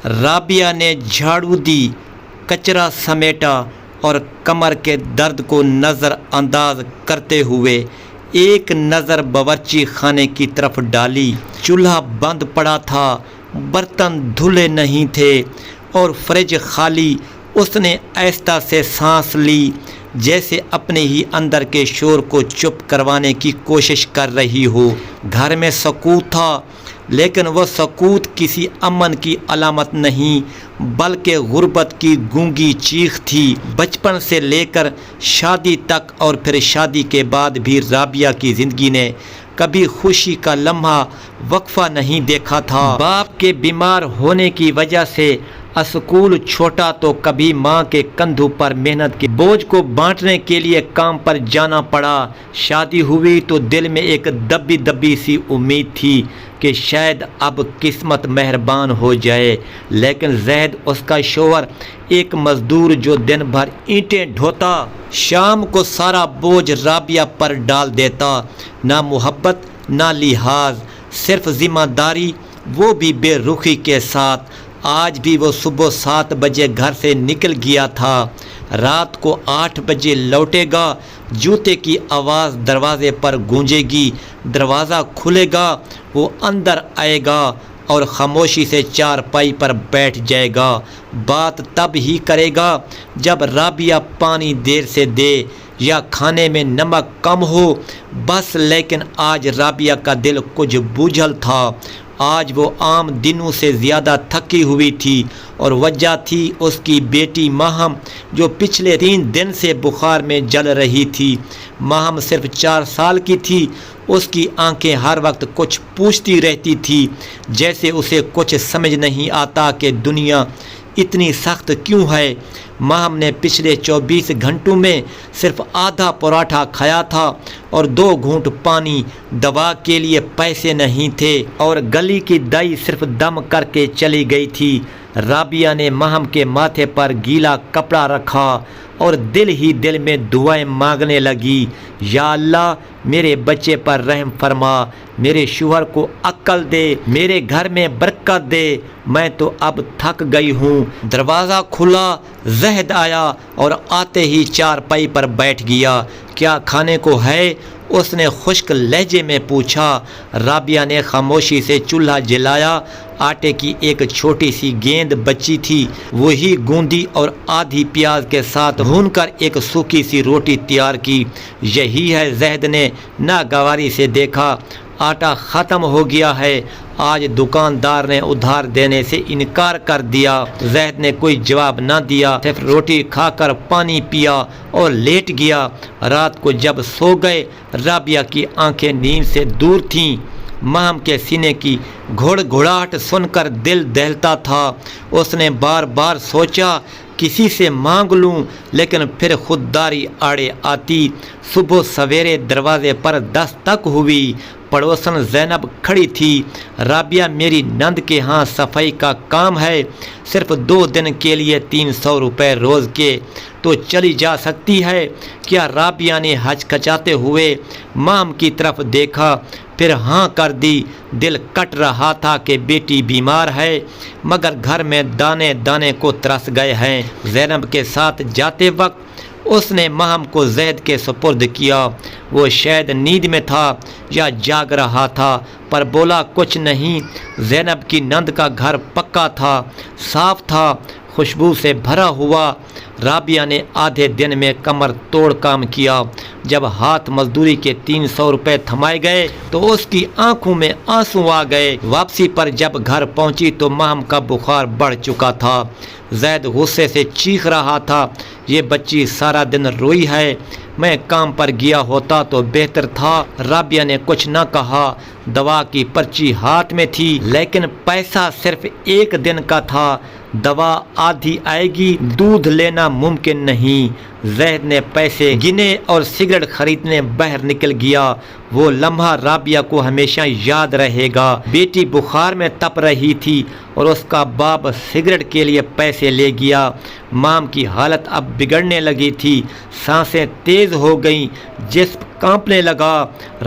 رابعہ نے جھاڑو دی، کچرا سمیٹا اور کمر کے درد کو نظر انداز کرتے ہوئے ایک نظر باورچی خانے کی طرف ڈالی۔ چولہا بند پڑا تھا، برتن دھلے نہیں تھے اور فریج خالی۔ اس نے آہستہ سے سانس لی، جیسے اپنے ہی اندر کے شور کو چپ کروانے کی کوشش کر رہی ہو۔ گھر میں سکوت تھا، لیکن وہ سکوت کسی امن کی علامت نہیں بلکہ غربت کی گونگی چیخ تھی۔ بچپن سے لے کر شادی تک اور پھر شادی کے بعد بھی رابعہ کی زندگی نے کبھی خوشی کا لمحہ وقفہ نہیں دیکھا تھا۔ باپ کے بیمار ہونے کی وجہ سے اسکول چھوٹا تو کبھی ماں کے کندھوں پر محنت کے بوجھ کو بانٹنے کے لیے کام پر جانا پڑا۔ شادی ہوئی تو دل میں ایک دبی دبی سی امید تھی کہ شاید اب قسمت مہربان ہو جائے، لیکن زید اس کا شوہر ایک مزدور جو دن بھر اینٹیں ڈھوتا، شام کو سارا بوجھ رابعہ پر ڈال دیتا۔ نہ محبت نہ لحاظ، صرف ذمہ داری، وہ بھی بے رخی کے ساتھ۔ آج بھی وہ صبح 7 بجے گھر سے نکل گیا تھا، رات کو 8 بجے لوٹے گا۔ جوتے کی آواز دروازے پر گونجے گی، دروازہ کھلے گا، وہ اندر آئے گا اور خاموشی سے چارپائی پر بیٹھ جائے گا۔ بات تب ہی کرے گا جب رابعہ پانی دیر سے دے یا کھانے میں نمک کم ہو، بس۔ لیکن آج رابعہ کا دل کچھ بوجھل تھا۔ آج وہ عام دنوں سے زیادہ تھکی ہوئی تھی اور وجہ تھی اس کی بیٹی ماہم، جو پچھلے 3 دن سے بخار میں جل رہی تھی۔ ماہم صرف 4 سال کی تھی۔ اس کی آنکھیں ہر وقت کچھ پوچھتی رہتی تھی، جیسے اسے کچھ سمجھ نہیں آتا کہ دنیا اتنی سخت کیوں ہے۔ ماہم نے پچھلے 24 گھنٹوں میں صرف آدھا پراٹھا کھایا تھا اور 2 گھونٹ پانی۔ دوا کے لیے پیسے نہیں تھے اور گلی کی دائی صرف دم کر کے چلی گئی تھی۔ رابعہ نے ماہم کے ماتھے پر گیلا کپڑا رکھا اور دل ہی دل میں دعائیں مانگنے لگی۔ یا اللہ، میرے بچے پر رحم فرما، میرے شوہر کو عقل دے، میرے گھر میں برکت دے، میں تو اب تھک گئی ہوں۔ دروازہ کھلا، زہد آیا اور آتے ہی چارپائی پر بیٹھ گیا۔ کیا کھانے کو ہے؟ اس نے خشک لہجے میں پوچھا۔ رابعہ نے خاموشی سے چولہا جلایا۔ آٹے کی ایک چھوٹی سی گیند بچی تھی، وہی گوندی اور آدھی پیاز کے ساتھ بھون کر ایک سوکھی سی روٹی تیار کی۔ یہی ہے، زہد نے ناگواری سے دیکھا۔ آٹا ختم ہو گیا ہے، آج دکاندار نے ادھار دینے سے انکار کر دیا۔ زہد نے کوئی جواب نہ دیا، صرف روٹی کھا کر پانی پیا اور لیٹ گیا۔ رات کو جب سو گئے، رابعہ کی آنکھیں نیند سے دور تھیں۔ ماہم کے سینے کی گھڑ گھڑاہٹ سن کر دل دہلتا تھا۔ اس نے بار بار سوچا کسی سے مانگ لوں، لیکن پھر خودداری آڑے آتی۔ صبح سویرے دروازے پر دستک ہوئی۔ پڑوسن زینب کھڑی تھی۔ رابعہ، میری نند کے ہاں صفائی کا کام ہے، صرف 2 دن کے لیے 300 روپے روز کے، تو چلی جا سکتی ہے کیا؟ رابعہ نے ہچکچاتے ہوئے مام کی طرف دیکھا، پھر ہاں کر دی۔ دل کٹ رہا تھا کہ بیٹی بیمار ہے، مگر گھر میں دانے دانے کو ترس گئے ہیں۔ زینب کے ساتھ جاتے وقت اس نے ماہم کو زید کے سپرد کیا۔ وہ شاید نیند میں تھا یا جاگ رہا تھا، پر بولا کچھ نہیں۔ زینب کی نند کا گھر پکا تھا، صاف تھا، خوشبو سے بھرا ہوا۔ رابعہ نے آدھے دن میں کمر توڑ کام کیا۔ جب ہاتھ مزدوری کے 300 روپے تھمائے گئے تو اس کی آنکھوں میں آنسو آ گئے۔ واپسی پر جب گھر پہنچی تو ماہم کا بخار بڑھ چکا تھا۔ زید غصے سے چیخ رہا تھا، یہ بچی سارا دن روئی ہے، میں کام پر گیا ہوتا تو بہتر تھا۔ رابعہ نے کچھ نہ کہا۔ دوا کی پرچی ہاتھ میں تھی، لیکن پیسہ صرف 1 دن کا تھا۔ دوا آدھی آئے گی، دودھ لینا ممکن نہیں۔ زید نے پیسے گنے اور سگریٹ خریدنے باہر نکل گیا۔ وہ لمحہ رابعہ کو ہمیشہ یاد رہے گا۔ بیٹی بخار میں تپ رہی تھی اور اس کا باپ سگریٹ کے لیے پیسے لے گیا۔ مام کی حالت اب بگڑنے لگی تھی، سانسیں تیز ہو گئیں، جسم کانپنے لگا۔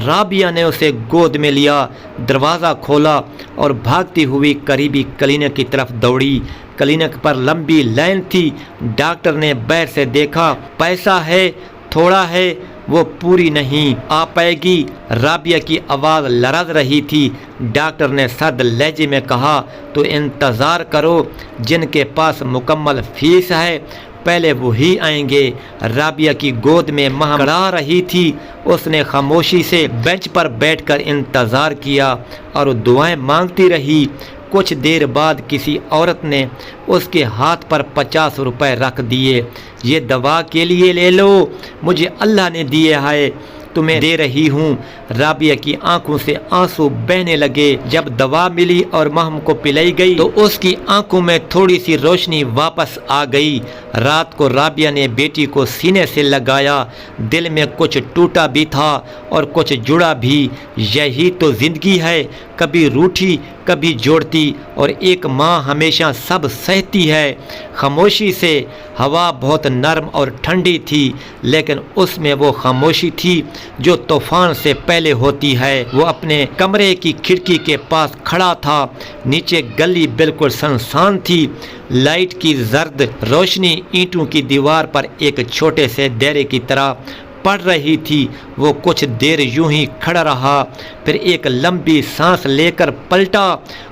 رابعہ نے اسے گود میں لیا، دروازہ کھولا اور بھاگتی ہوئی قریبی کلینک کی طرف دوڑی۔ کلینک پر لمبی لائن تھی۔ ڈاکٹر نے باہر سے دیکھا، پیسہ ہے، تھوڑا ہے، وہ پوری نہیں آ پائے گی۔ رابعہ کی آواز لرز رہی تھی۔ ڈاکٹر نے سرد لہجے میں کہا، تو انتظار کرو، جن کے پاس مکمل فیس ہے پہلے وہی آئیں گے۔ رابعہ کی گود میں ماں کڑا رہی تھی۔ اس نے خاموشی سے بینچ پر بیٹھ کر انتظار کیا اور دعائیں مانگتی رہی۔ کچھ دیر بعد کسی عورت نے اس کے ہاتھ پر 50 روپے رکھ دیے۔ یہ دوا کے لیے لے لو، مجھے اللہ نے دیے ہے، تمہیں دے رہی ہوں۔ رابعہ کی آنکھوں سے آنسو بہنے لگے۔ جب دوا ملی اور مرہم کو پلائی گئی تو اس کی آنکھوں میں تھوڑی سی روشنی واپس آ گئی۔ رات کو رابعہ نے بیٹی کو سینے سے لگایا۔ دل میں کچھ ٹوٹا بھی تھا اور کچھ جڑا بھی۔ یہی تو زندگی ہے، کبھی روٹھی کبھی جوڑتی، اور ایک ماں ہمیشہ سب سہتی ہے۔ خاموشی سے ہوا بہت نرم اور ٹھنڈی تھی، لیکن اس میں وہ خاموشی تھی جو طوفان سے پہلے ہوتی ہے۔ وہ اپنے کمرے کی کھڑکی کے پاس کھڑا تھا۔ نیچے گلی بالکل سنسان تھی۔ لائٹ کی زرد روشنی اینٹوں کی دیوار پر ایک چھوٹے سے دائرے کی طرح پڑ رہی تھی۔ وہ کچھ دیر یوں ہی کھڑا رہا، پھر ایک لمبی سانس لے کر پلٹا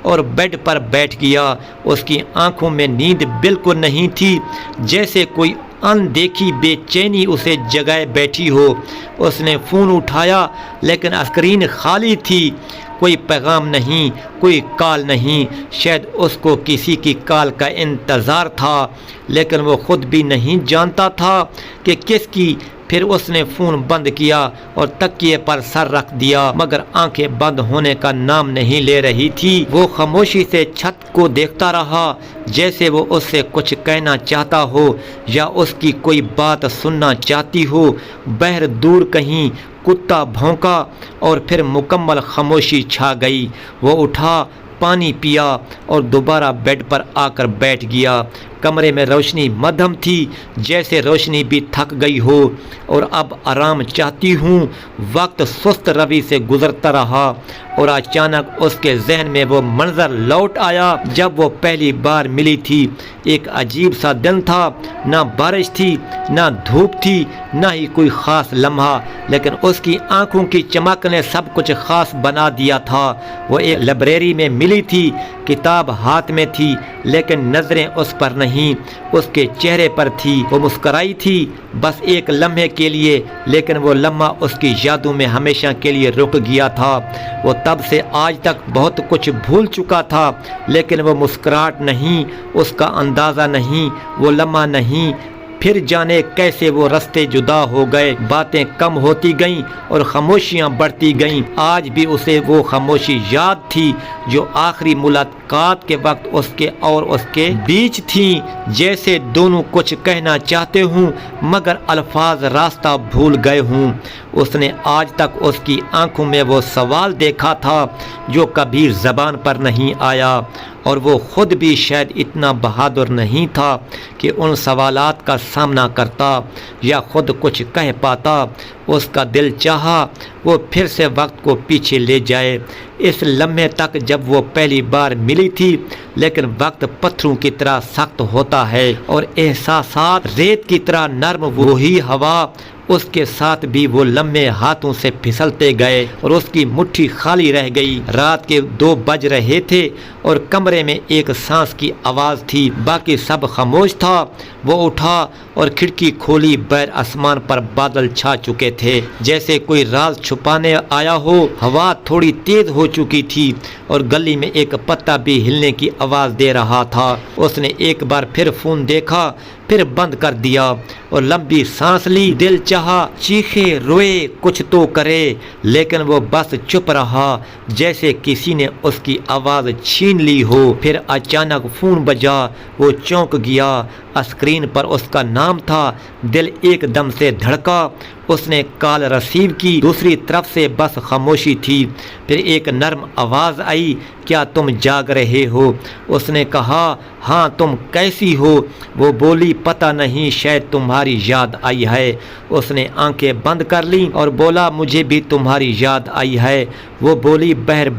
اور بیڈ پر بیٹھ گیا۔ اس کی آنکھوں میں نیند بالکل نہیں تھی، جیسے کوئی اندیکھی بے چینی اسے جگائے بیٹھی ہو۔ اس نے فون اٹھایا، لیکن اسکرین خالی تھی۔ کوئی پیغام نہیں، کوئی کال نہیں۔ شاید اس کو کسی کی کال کا انتظار تھا، لیکن وہ خود بھی نہیں جانتا تھا کہ کس کی۔ پھر اس نے فون بند کیا اور تکیے پر سر رکھ دیا، مگر آنکھیں بند ہونے کا نام نہیں لے رہی تھی۔ وہ خاموشی سے چھت کو دیکھتا رہا، جیسے وہ اس سے کچھ کہنا چاہتا ہو یا اس کی کوئی بات سننا چاہتی ہو۔ باہر دور کہیں کتا بھونکا اور پھر مکمل خاموشی چھا گئی۔ وہ اٹھا، پانی پیا اور دوبارہ بیڈ پر آ کر بیٹھ گیا۔ کمرے میں روشنی مدھم تھی، جیسے روشنی بھی تھک گئی ہو اور اب آرام چاہتی ہوں۔ وقت سست روی سے گزرتا رہا اور اچانک اس کے ذہن میں وہ منظر لوٹ آیا جب وہ پہلی بار ملی تھی۔ ایک عجیب سا دن تھا، نہ بارش تھی، نہ دھوپ تھی، نہ ہی کوئی خاص لمحہ، لیکن اس کی آنکھوں کی چمک نے سب کچھ خاص بنا دیا تھا۔ وہ ایک لائبریری میں ملی تھی، کتاب ہاتھ میں تھی، لیکن نظریں اس پر نہیں، اس کے چہرے پر تھی۔ وہ مسکرائی تھی، بس ایک لمحے کے لیے، لیکن وہ لمحہ اس کی یادوں میں ہمیشہ کے لیے رک گیا تھا۔ وہ تب سے آج تک بہت کچھ بھول چکا تھا، لیکن وہ مسکراہٹ نہیں، اس کا اندازہ نہیں، وہ لمحہ نہیں۔ پھر جانے کیسے وہ رستے جدا ہو گئے، باتیں کم ہوتی گئیں اور خاموشیاں بڑھتی گئیں۔ آج بھی اسے وہ خاموشی یاد تھی جو آخری ملاقات کے وقت اس کے اور اس کے بیچ تھیں، جیسے دونوں کچھ کہنا چاہتے ہوں مگر الفاظ راستہ بھول گئے ہوں۔ اس نے آج تک اس کی آنکھوں میں وہ سوال دیکھا تھا جو کبھی زبان پر نہیں آیا، اور وہ خود بھی شاید اتنا بہادر نہیں تھا کہ ان سوالات کا سامنا کرتا یا خود کچھ کہہ پاتا۔ اس کا دل چاہا وہ پھر سے وقت کو پیچھے لے جائے، اس لمحے تک جب وہ پہلی بار ملی تھی، لیکن وقت پتھروں کی طرح سخت ہوتا ہے اور احساسات ریت کی طرح نرم۔ وہی ہوا، اس کے ساتھ بھی وہ لمحے ہاتھوں سے پھسلتے گئے اور اس کی مٹھی خالی رہ گئی۔ رات کے 2 بج رہے تھے اور کمرے میں ایک سانس کی آواز تھی، باقی سب خاموش تھا۔ وہ اٹھا اور کھڑکی کھولی، بیر آسمان پر بادل چھا چکے تھے، جیسے کوئی راز چھپانے آیا ہو۔ ہوا تھوڑی تیز ہو چکی تھی اور گلی میں ایک پتا بھی ہلنے کی آواز دے رہا تھا۔ اس نے ایک بار پھر فون دیکھا، پھر بند کر دیا اور لمبی سانس لی۔ دل چاہا چیخے روئے کچھ تو کرے، لیکن وہ بس چپ رہا جیسے کسی نے اس کی آواز چھین لی ہو۔ پھر اچانک فون بجا، وہ چونک گیا، اسکرین پر اس کا نام تھا۔ دل ایک دم سے دھڑکا، اس نے کال ریسیو کی، دوسری طرف سے بس خاموشی تھی۔ پھر ایک نرم آواز آئی، کیا تم جاگ رہے ہو؟ اس نے کہا ہاں، تم کیسی ہو؟ وہ بولی پتہ نہیں، شاید تمہاری یاد آئی ہے۔ اس نے آنکھیں بند کر لیں اور بولا مجھے بھی تمہاری یاد آئی ہے۔ وہ بولی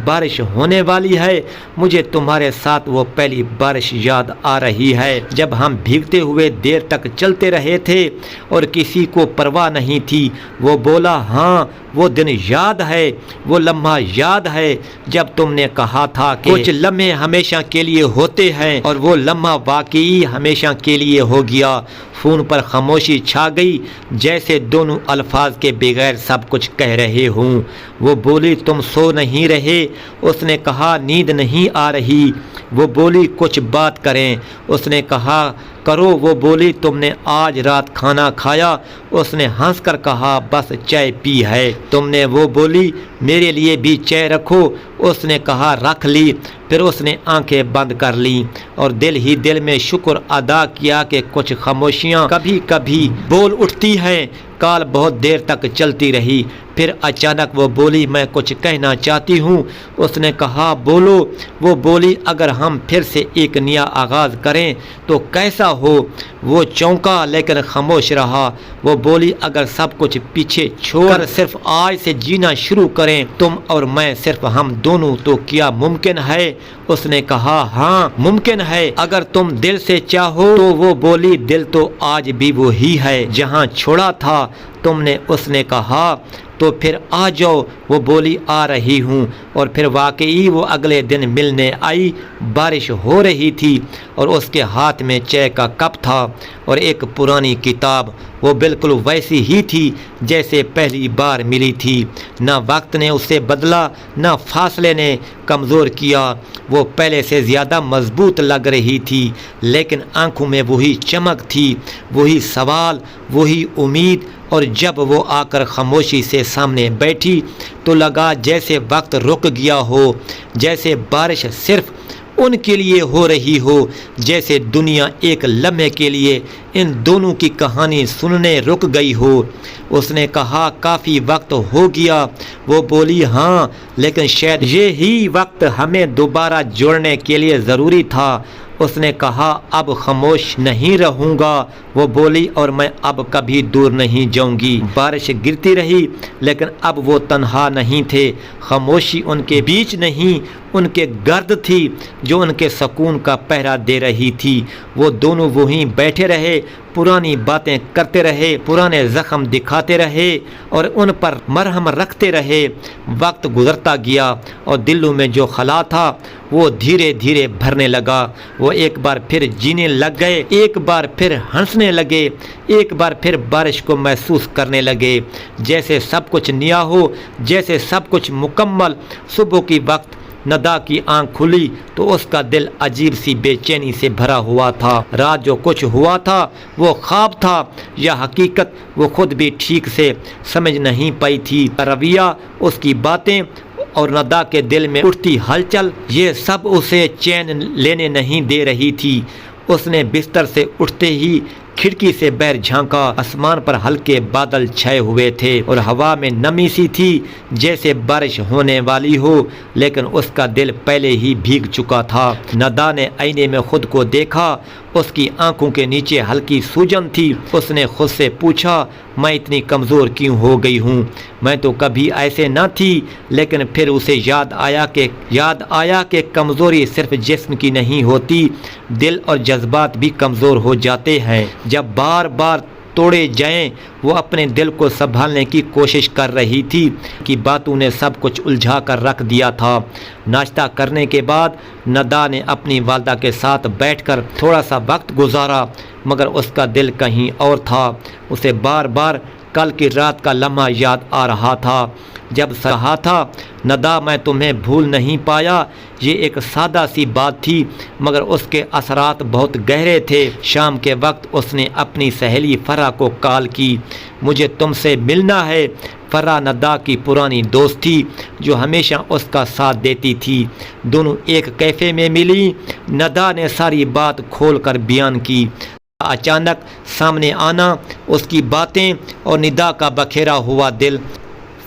بارش ہونے والی ہے، مجھے تمہارے ساتھ وہ پہلی بارش یاد آ رہی ہے جب ہم بھیگتے ہوئے دیر تک چلتے رہے تھے اور کسی کو پرواہ نہیں تھی۔ وہ بولا ہاں، وہ دن یاد ہے، وہ لمحہ یاد ہے جب تم نے کہا تھا کہ کچھ لمحے ہمیشہ کے لیے ہوتے ہیں، اور وہ لمحہ واقعی ہمیشہ کے لیے ہو گیا۔ فون پر خاموشی چھا گئی، جیسے دونوں الفاظ کے بغیر سب کچھ کہہ رہے ہوں۔ وہ بولی تم سو نہیں رہے؟ اس نے کہا نیند نہیں آ رہی۔ وہ بولی کچھ بات کریں؟ اس نے کہا کرو۔ وہ بولی تم نے آج رات کھانا کھایا؟ اس نے ہنس کر کہا بس چائے پی ہے۔ تم نے؟ وہ بولی میرے لیے بھی چائے رکھو۔ اس نے کہا رکھ لی۔ پھر اس نے آنکھیں بند کر لیں اور دل ہی دل میں شکر ادا کیا کہ کچھ خاموشیاں کبھی کبھی بول اٹھتی ہیں۔ کال بہت دیر تک چلتی رہی، پھر اچانک وہ بولی میں کچھ کہنا چاہتی ہوں۔ اس نے کہا بولو۔ وہ بولی اگر ہم پھر سے ایک نیا آغاز کریں تو کیسا ہو؟ وہ چونکا لیکن خاموش رہا۔ وہ بولی اگر سب کچھ پیچھے چھوڑ کر صرف آج سے جینا شروع کریں، تم اور میں، صرف ہم دونوں، تو کیا ممکن ہے؟ اس نے کہا ہاں ممکن ہے، اگر تم دل سے چاہو تو۔ وہ بولی دل تو آج بھی وہی ہے جہاں چھوڑا تھا تم نے۔ اس نے کہا تو پھر آ جاؤ۔ وہ بولی آ رہی ہوں۔ اور پھر واقعی وہ اگلے دن ملنے آئی۔ بارش ہو رہی تھی اور اس کے ہاتھ میں چائے کا کپ تھا اور ایک پرانی کتاب۔ وہ بالکل ویسی ہی تھی جیسے پہلی بار ملی تھی۔ نہ وقت نے اسے بدلا، نہ فاصلے نے کمزور کیا۔ وہ پہلے سے زیادہ مضبوط لگ رہی تھی، لیکن آنکھوں میں وہی چمک تھی، وہی سوال، وہی امید۔ اور جب وہ آ کر خاموشی سے سامنے بیٹھی تو لگا جیسے وقت رک گیا ہو، جیسے بارش صرف ان کے لیے ہو رہی ہو، جیسے دنیا ایک لمحے کے لیے ان دونوں کی کہانی سننے رک گئی ہو۔ اس نے کہا کافی وقت ہو گیا۔ وہ بولی ہاں، لیکن شاید یہی وقت ہمیں دوبارہ جوڑنے کے لیے ضروری تھا۔ اس نے کہا اب خاموش نہیں رہوں گا۔ وہ بولی اور میں اب کبھی دور نہیں جاؤں گی۔ بارش گرتی رہی، لیکن اب وہ تنہا نہیں تھے۔ خاموشی ان کے بیچ نہیں، ان کے گرد تھی جو ان کے سکون کا پہرا دے رہی تھی۔ وہ دونوں وہیں بیٹھے رہے، پرانی باتیں کرتے رہے، پرانے زخم دکھاتے رہے اور ان پر مرہم رکھتے رہے۔ وقت گزرتا گیا اور دلوں میں جو خلا تھا وہ دھیرے دھیرے بھرنے لگا۔ وہ ایک بار پھر جینے لگ گئے، ایک بار پھر ہنسنے لگے، ایک بار پھر بارش کو محسوس کرنے لگے جیسے سب کچھ نیا ہو، جیسے سب کچھ مکمل۔ صبح کی وقت ندا کی آنکھ کھلی تو اس کا دل عجیب سی بے چینی سے بھرا ہوا تھا۔ رات جو کچھ ہوا تھا وہ خواب تھا یا حقیقت، وہ خود بھی ٹھیک سے سمجھ نہیں پائی تھی۔ رویہ، اس کی باتیں اور ندا کے دل میں اٹھتی ہلچل، یہ سب اسے چین لینے نہیں دے رہی تھی۔ اس نے بستر سے اٹھتے ہی کھڑکی سے باہر جھانکا۔ آسمان پر ہلکے بادل چھائے ہوئے تھے اور ہوا میں نمی سی تھی جیسے بارش ہونے والی ہو، لیکن اس کا دل پہلے ہی بھیگ چکا تھا۔ ندا نے آئینے میں خود کو دیکھا، اس کی آنکھوں کے نیچے ہلکی سوجن تھی۔ اس نے خود سے پوچھا میں اتنی کمزور کیوں ہو گئی ہوں؟ میں تو کبھی ایسے نہ تھی۔ لیکن پھر اسے یاد آیا کہ کمزوری صرف جسم کی نہیں ہوتی، دل اور جذبات بھی کمزور ہو جاتے ہیں جب بار بار توڑے جائیں۔ وہ اپنے دل کو سنبھالنے کی کوشش کر رہی تھی کہ باتوں نے سب کچھ الجھا کر رکھ دیا تھا۔ ناشتہ کرنے کے بعد ندا نے اپنی والدہ کے ساتھ بیٹھ کر تھوڑا سا وقت گزارا، مگر اس کا دل کہیں اور تھا۔ اسے بار بار کل کی رات کا لمحہ یاد آ رہا تھا جب کہا تھا ندا میں تمہیں بھول نہیں پایا، یہ ایک سادہ سی بات تھی مگر اس کے اثرات بہت گہرے تھے۔ شام کے وقت اس نے اپنی سہیلی فرح کو کال کی، مجھے تم سے ملنا ہے۔ فرح ندا کی پرانی دوست تھی جو ہمیشہ اس کا ساتھ دیتی تھی۔ دونوں ایک کیفے میں ملی۔ ندا نے ساری بات کھول کر بیان کی۔ اچانک سامنے آنا، اس کی باتیں اور ندا کا بکھیرا ہوا دل۔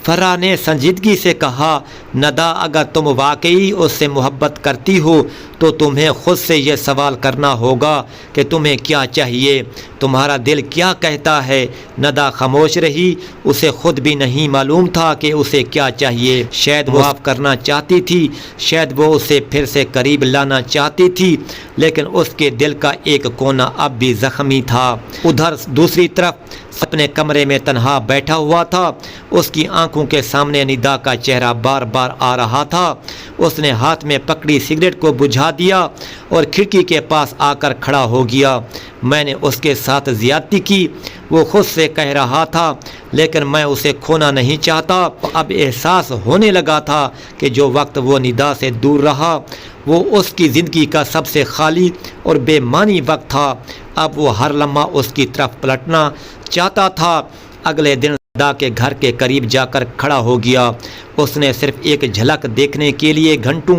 فرح نے سنجیدگی سے کہا، ندا اگر تم واقعی اس سے محبت کرتی ہو تو تمہیں خود سے یہ سوال کرنا ہوگا کہ تمہیں کیا چاہیے، تمہارا دل کیا کہتا ہے۔ ندا خاموش رہی، اسے خود بھی نہیں معلوم تھا کہ اسے کیا چاہیے۔ شاید وہ معاف کرنا چاہتی تھی، شاید وہ اسے پھر سے قریب لانا چاہتی تھی، لیکن اس کے دل کا ایک کونا اب بھی زخمی تھا۔ ادھر دوسری طرف اپنے کمرے میں تنہا بیٹھا ہوا تھا، اس کی آنکھوں کے سامنے ندا کا چہرہ بار بار آ رہا تھا۔ اس نے ہاتھ میں پکڑی سگریٹ کو بجھا دیا اور کھڑکی کے پاس آ کر کھڑا ہو گیا۔ میں نے اس کے ساتھ زیادتی کی، وہ خود سے کہہ رہا تھا، لیکن میں اسے کھونا نہیں چاہتا۔ اب احساس ہونے لگا تھا کہ جو وقت وہ ندا سے دور رہا وہ اس کی زندگی کا سب سے خالی اور بے معنی وقت تھا۔ اب وہ ہر لمحہ اس کی طرف پلٹنا چاہتا تھا۔ اگلے دن ندا کے گھر کے قریب جا کر کھڑا ہو گیا۔ اس نے صرف ایک جھلک دیکھنے کے لیے گھنٹوں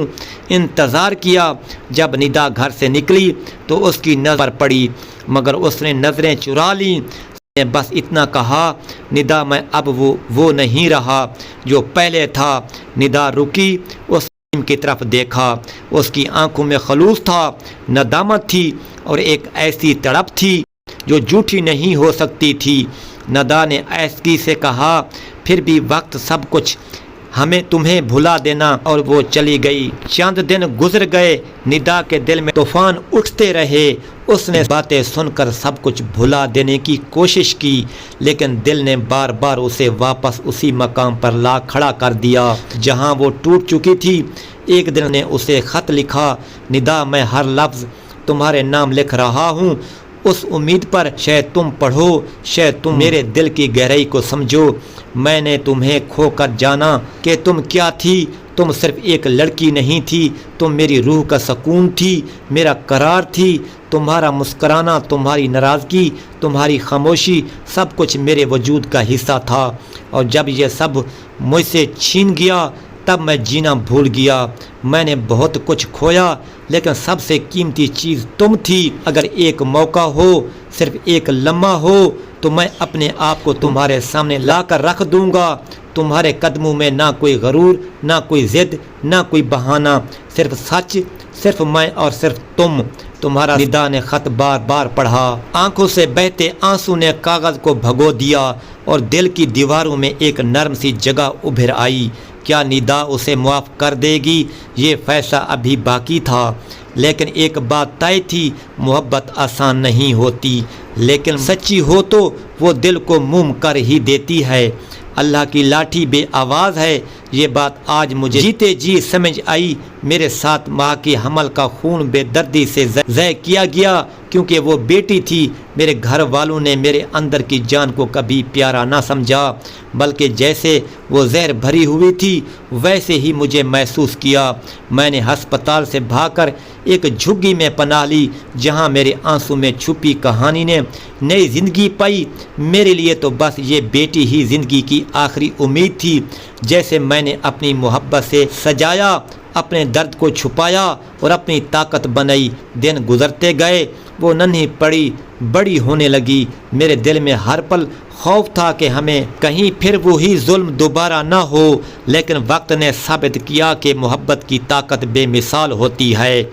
انتظار کیا۔ جب ندا گھر سے نکلی تو اس کی نظر پڑی، مگر اس نے نظریں چرا لیں۔ بس اتنا کہا، ندا میں اب وہ نہیں رہا جو پہلے تھا۔ ندا رکی، اس کی طرف دیکھا، اس کی آنکھوں میں خلوص تھا، ندامت تھی اور ایک ایسی تڑپ تھی جو جھوٹی نہیں ہو سکتی تھی۔ ندا نے ایسکی سے کہا، پھر بھی وقت سب کچھ ہمیں تمہیں بھلا دینا، اور وہ چلی گئی۔ چند دن گزر گئے، ندا کے دل میں طوفان اٹھتے رہے۔ اس نے باتیں سن کر سب کچھ بھلا دینے کی کوشش کی، لیکن دل نے بار بار اسے واپس اسی مقام پر لا کھڑا کر دیا جہاں وہ ٹوٹ چکی تھی۔ ایک دن نے اسے خط لکھا، ندا میں ہر لفظ تمہارے نام لکھ رہا ہوں، اس امید پر شاید تم پڑھو، شاید تم میرے دل کی گہرائی کو سمجھو۔ میں نے تمہیں کھو کر جانا کہ تم کیا تھی۔ تم صرف ایک لڑکی نہیں تھی، تم میری روح کا سکون تھی، میرا قرار تھی۔ تمہارا مسکرانا، تمہاری ناراضگی، تمہاری خاموشی، سب کچھ میرے وجود کا حصہ تھا، اور جب یہ سب مجھ سے چھین گیا تب میں جینا بھول گیا۔ میں نے بہت کچھ کھویا، لیکن سب سے قیمتی چیز تم تھی۔ اگر ایک موقع ہو، صرف ایک لمحہ ہو، تو میں اپنے آپ کو تمہارے سامنے لا کر رکھ دوں گا۔ تمہارے قدموں میں نہ کوئی غرور، نہ کوئی ضد، نہ کوئی بہانہ، صرف سچ، صرف میں اور صرف تم۔ تمہارا۔ ندا نے خط بار بار پڑھا، آنکھوں سے بہتے آنسو نے کاغذ کو بھگو دیا اور دل کی دیواروں میں ایک نرم سی جگہ ابھر آئی۔ کیا ندا اسے معاف کر دے گی؟ یہ فیصلہ ابھی باقی تھا، لیکن ایک بات طے تھی، محبت آسان نہیں ہوتی، لیکن سچی ہو تو وہ دل کو موم کر ہی دیتی ہے۔ اللہ کی لاٹھی بے آواز ہے، یہ بات آج مجھے جیتے جی سمجھ آئی۔ میرے 7 ماہ کی حمل کا خون بے دردی سے ضائع کیا گیا کیونکہ وہ بیٹی تھی۔ میرے گھر والوں نے میرے اندر کی جان کو کبھی پیارا نہ سمجھا، بلکہ جیسے وہ زہر بھری ہوئی تھی ویسے ہی مجھے محسوس کیا۔ میں نے ہسپتال سے بھاگ کر ایک جھگی میں پناہ لی جہاں میرے آنسو میں چھپی کہانی نے نئی زندگی پائی۔ میرے لیے تو بس یہ بیٹی ہی زندگی کی آخری امید تھی۔ جیسے میں نے اپنی محبت سے سجایا، اپنے درد کو چھپایا اور اپنی طاقت بنائی، دن گزرتے گئے، وہ ننھی پڑی بڑی ہونے لگی۔ میرے دل میں ہر پل خوف تھا کہ ہمیں کہیں پھر وہی ظلم دوبارہ نہ ہو، لیکن وقت نے ثابت کیا کہ محبت کی طاقت بے مثال ہوتی ہے۔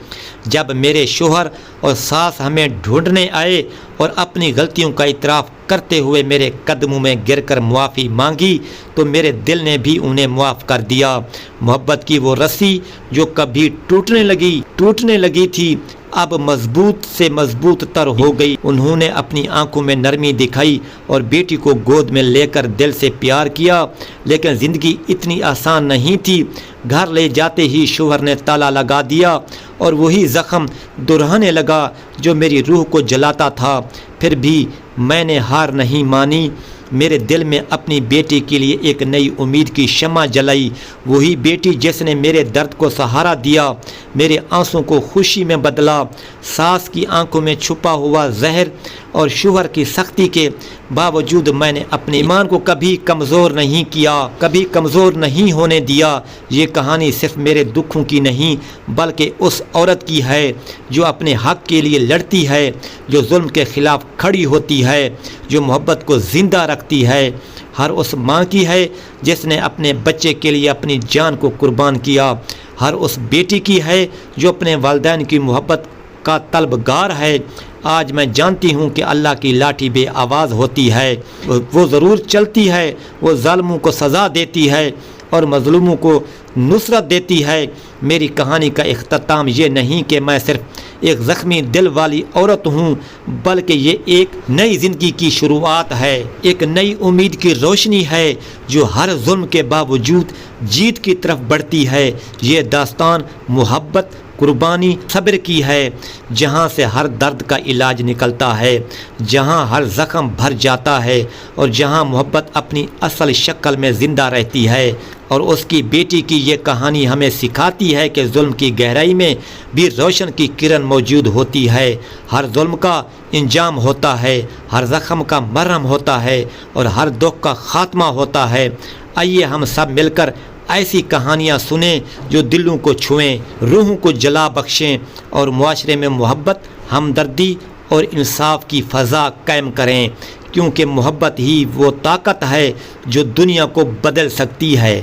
جب میرے شوہر اور ساس ہمیں ڈھونڈنے آئے اور اپنی غلطیوں کا اعتراف کرتے ہوئے میرے قدموں میں گر کر معافی مانگی تو میرے دل نے بھی انہیں معاف کر دیا۔ محبت کی وہ رسی جو کبھی ٹوٹنے لگی تھی اب مضبوط سے مضبوط تر ہو گئی۔ انہوں نے اپنی آنکھوں میں نرمی دکھائی اور بیٹی کو گود میں لے کر دل سے پیار کیا، لیکن زندگی اتنی آسان نہیں تھی۔ گھر لے جاتے ہی شوہر نے تالا لگا دیا اور وہی زخم دہرانے لگا جو میری روح کو جلاتا تھا۔ پھر بھی میں نے ہار نہیں مانی، میرے دل میں اپنی بیٹی کے لیے ایک نئی امید کی شمع جلائی، وہی بیٹی جس نے میرے درد کو سہارا دیا، میرے آنسوں کو خوشی میں بدلا۔ ساس کی آنکھوں میں چھپا ہوا زہر اور شوہر کی سختی کے باوجود میں نے اپنے ایمان کو کبھی کمزور نہیں کیا، کبھی کمزور نہیں ہونے دیا۔ یہ کہانی صرف میرے دکھوں کی نہیں بلکہ اس عورت کی ہے جو اپنے حق کے لیے لڑتی ہے، جو ظلم کے خلاف کھڑی ہوتی ہے، جو محبت کو زندہ رکھتی ہے۔ ہر اس ماں کی ہے جس نے اپنے بچے کے لیے اپنی جان کو قربان کیا۔ ہر اس بیٹی کی ہے جو اپنے والدین کی محبت کا طلبگار ہے۔ آج میں جانتی ہوں کہ اللہ کی لاٹھی بے آواز ہوتی ہے، وہ ضرور چلتی ہے، وہ ظالموں کو سزا دیتی ہے اور مظلوموں کو نصرت دیتی ہے۔ میری کہانی کا اختتام یہ نہیں کہ میں صرف ایک زخمی دل والی عورت ہوں، بلکہ یہ ایک نئی زندگی کی شروعات ہے، ایک نئی امید کی روشنی ہے جو ہر ظلم کے باوجود جیت کی طرف بڑھتی ہے۔ یہ داستان محبت، قربانی، صبر کی ہے، جہاں سے ہر درد کا علاج نکلتا ہے، جہاں ہر زخم بھر جاتا ہے اور جہاں محبت اپنی اصل شکل میں زندہ رہتی ہے۔ اور اس کی بیٹی کی یہ کہانی ہمیں سکھاتی ہے کہ ظلم کی گہرائی میں بھی روشن کی کرن موجود ہوتی ہے۔ ہر ظلم کا انجام ہوتا ہے، ہر زخم کا مرہم ہوتا ہے اور ہر دکھ کا خاتمہ ہوتا ہے۔ آئیے ہم سب مل کر ایسی کہانیاں سنیں جو دلوں کو چھوئیں، روحوں کو جلا بخشیں اور معاشرے میں محبت، ہمدردی اور انصاف کی فضا قائم کریں، کیونکہ محبت ہی وہ طاقت ہے جو دنیا کو بدل سکتی ہے۔